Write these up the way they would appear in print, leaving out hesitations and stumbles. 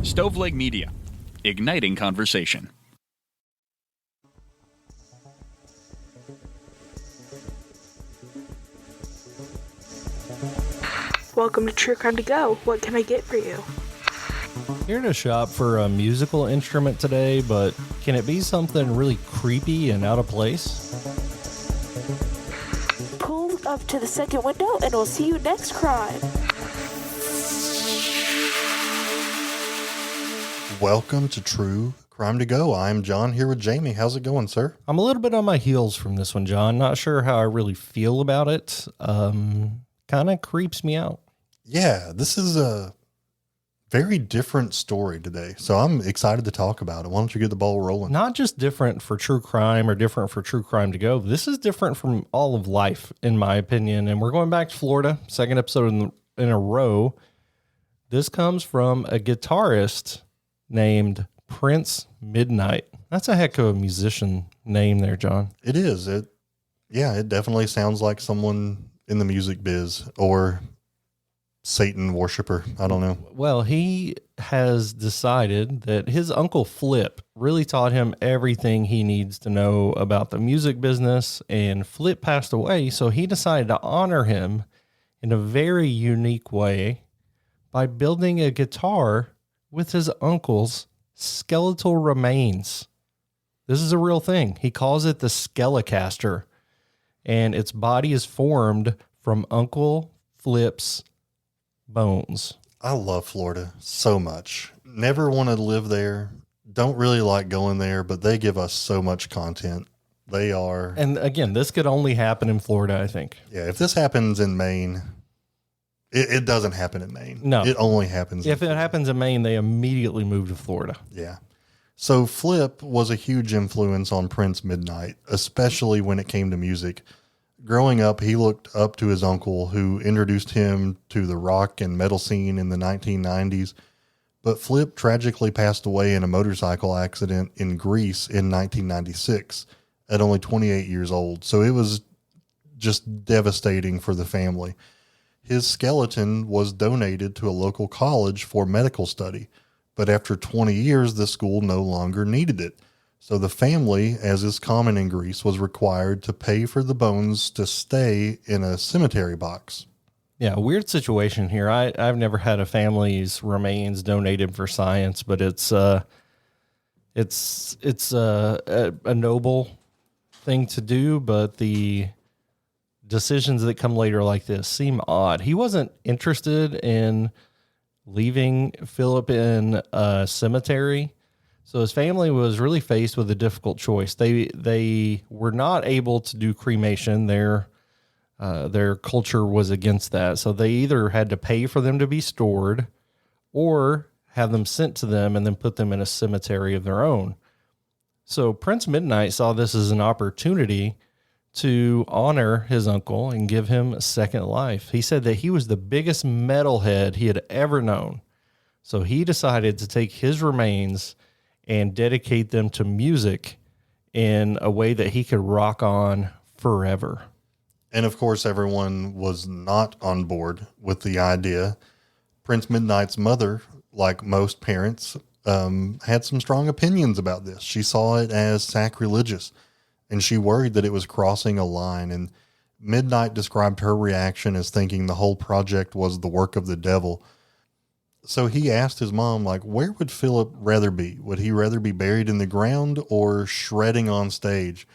Stoveleg Media, igniting conversation. Welcome to True Crime to Go. What can I get for you? Here to shop for a musical instrument today, but can it be something really creepy and out of place? Pull up to the second window and we'll see you next crime. Welcome to True Crime to Go. I'm John here with Jamie. How's it going, sir? I'm a little bit on my heels from this one, John. Not sure how I really feel about it. Kind of creeps me out. Yeah, this is a very different story today, so I'm excited to talk about it. Why don't you get the ball rolling? Not just different for true crime or different for True Crime to Go. This is different from all of life, in my opinion. And we're going back to Florida, second episode in a row. This comes from a guitarist named Prince Midnight. That's a heck of a musician name there, John. It is. It definitely sounds like someone in the music biz or Satan worshiper. I don't know. Well, he has decided that his Uncle Filip really taught him everything he needs to know about the music business, and Filip passed away, so he decided to honor him in a very unique way by building a guitar with his uncle's skeletal remains. This is a real thing. He calls it the Skelecaster, and its body is formed from Uncle Filip's bones. I love Florida so much. Never wanted to live there. Don't really like going there, but they give us so much content. They are. And again, this could only happen in Florida, I think. Yeah, if this happens in Maine, it doesn't happen in Maine. No. It only happens. If it happens in Maine, they immediately move to Florida. Yeah. So Filip was a huge influence on Prince Midnight, especially when it came to music. Growing up, he looked up to his uncle, who introduced him to the rock and metal scene in the 1990s. But Filip tragically passed away in a motorcycle accident in Greece in 1996 at only 28 years old. So it was just devastating for the family. His skeleton was donated to a local college for medical study, but after 20 years, the school no longer needed it. So the family, as is common in Greece, was required to pay for the bones to stay in a cemetery box. Yeah, weird situation here. I've never had a family's remains donated for science, but it's a noble thing to do, but the decisions that come later like this seem odd. He wasn't interested in leaving Filip in a cemetery, so his family was really faced with a difficult choice. They were not able to do cremation. Their culture was against that, so they either had to pay for them to be stored or have them sent to them and then put them in a cemetery of their own. So Prince Midnight saw this as an opportunity to honor his uncle and give him a second life. He said that he was the biggest metalhead he had ever known. So he decided to take his remains and dedicate them to music in a way that he could rock on forever. And of course, everyone was not on board with the idea. Prince Midnight's mother, like most parents, had some strong opinions about this. She saw it as sacrilegious, and she worried that it was crossing a line. And Midnight described her reaction as thinking the whole project was the work of the devil. So he asked his mom, like, where would Filip rather be? Would he rather be buried in the ground or shredding on stage?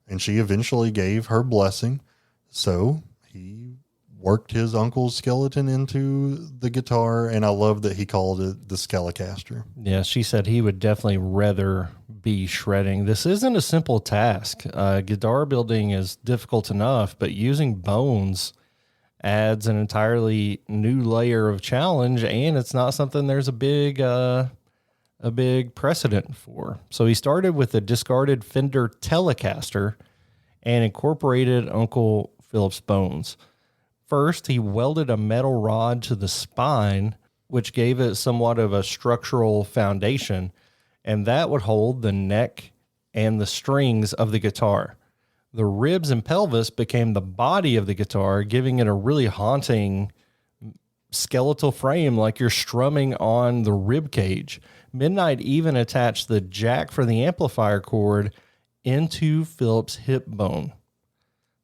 And she eventually gave her blessing. So he worked his uncle's skeleton into the guitar, and I love that he called it the Skelecaster. Yeah, she said he would definitely rather be shredding. This isn't a simple task. Guitar building is difficult enough, but using bones adds an entirely new layer of challenge, and it's not something there's a big precedent for. So he started with a discarded Fender Telecaster and incorporated Uncle Filip's bones. First, he welded a metal rod to the spine, which gave it somewhat of a structural foundation, and that would hold the neck and the strings of the guitar. The ribs and pelvis became the body of the guitar, giving it a really haunting skeletal frame like you're strumming on the rib cage. Midnight even attached the jack for the amplifier cord into Filip's hip bone.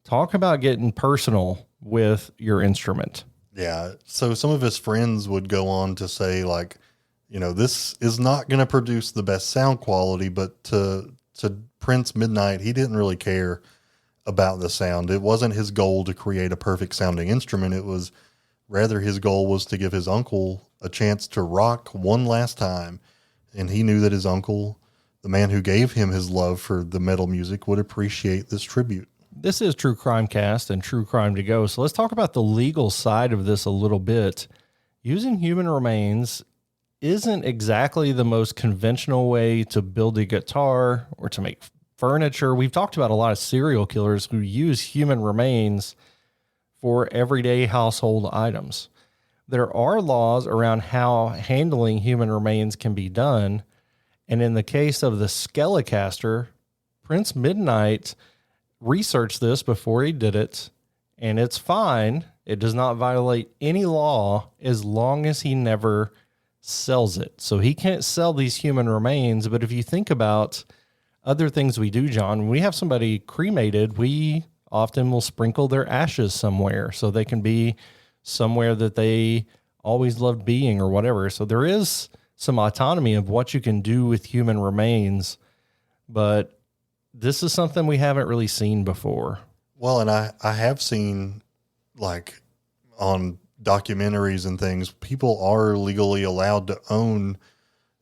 Talk about getting personal with your instrument. Yeah. So some of his friends would go on to say, like, you know, this is not going to produce the best sound quality, but to Prince Midnight, he didn't really care about the sound. It wasn't his goal to create a perfect sounding instrument. It was rather his goal was to give his uncle a chance to rock one last time. And he knew that his uncle, the man who gave him his love for the metal music, would appreciate this tribute. This is True Crime Cast and True Crime to Go. So let's talk about the legal side of this a little bit. Using human remains isn't exactly the most conventional way to build a guitar or to make furniture. We've talked about a lot of serial killers who use human remains for everyday household items. There are laws around how handling human remains can be done. And in the case of the Skelecaster, Prince Midnight researched this before he did it, and it's fine. It does not violate any law as long as he never sells it. So he can't sell these human remains. But if you think about other things we do, John, when we have somebody cremated, we often will sprinkle their ashes somewhere so they can be somewhere that they always loved being or whatever. So there is some autonomy of what you can do with human remains, but this is something we haven't really seen before. Well, and I have seen, like, on documentaries and things, people are legally allowed to own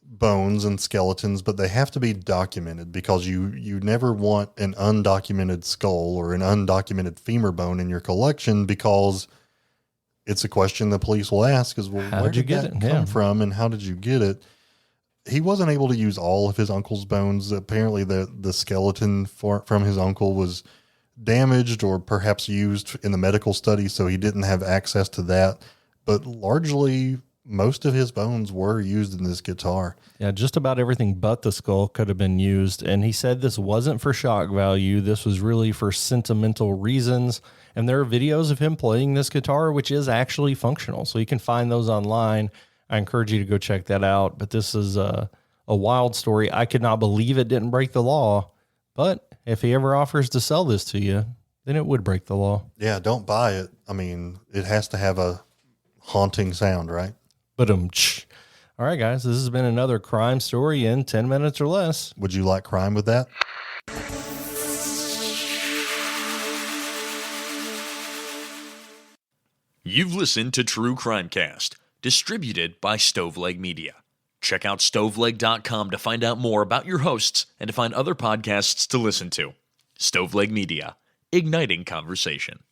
bones and skeletons, but they have to be documented, because you never want an undocumented skull or an undocumented femur bone in your collection, because it's a question the police will ask is, well, where did that come from and how did you get it? He wasn't able to use all of his uncle's bones. Apparently the skeleton from his uncle was damaged or perhaps used in the medical study, so he didn't have access to that. But largely, most of his bones were used in this guitar. Yeah, just about everything but the skull could have been used. And he said this wasn't for shock value. This was really for sentimental reasons. And there are videos of him playing this guitar, which is actually functional. So you can find those online. I encourage you to go check that out. But this is a wild story. I could not believe it didn't break the law. But if he ever offers to sell this to you, then it would break the law. Yeah, don't buy it. I mean, it has to have a haunting sound, right? All right, guys, this has been another crime story in 10 minutes or less. Would you like crime with that? You've listened to True Crime Cast, distributed by Stoveleg Media. Check out stoveleg.com to find out more about your hosts and to find other podcasts to listen to. Stoveleg Media, igniting conversation.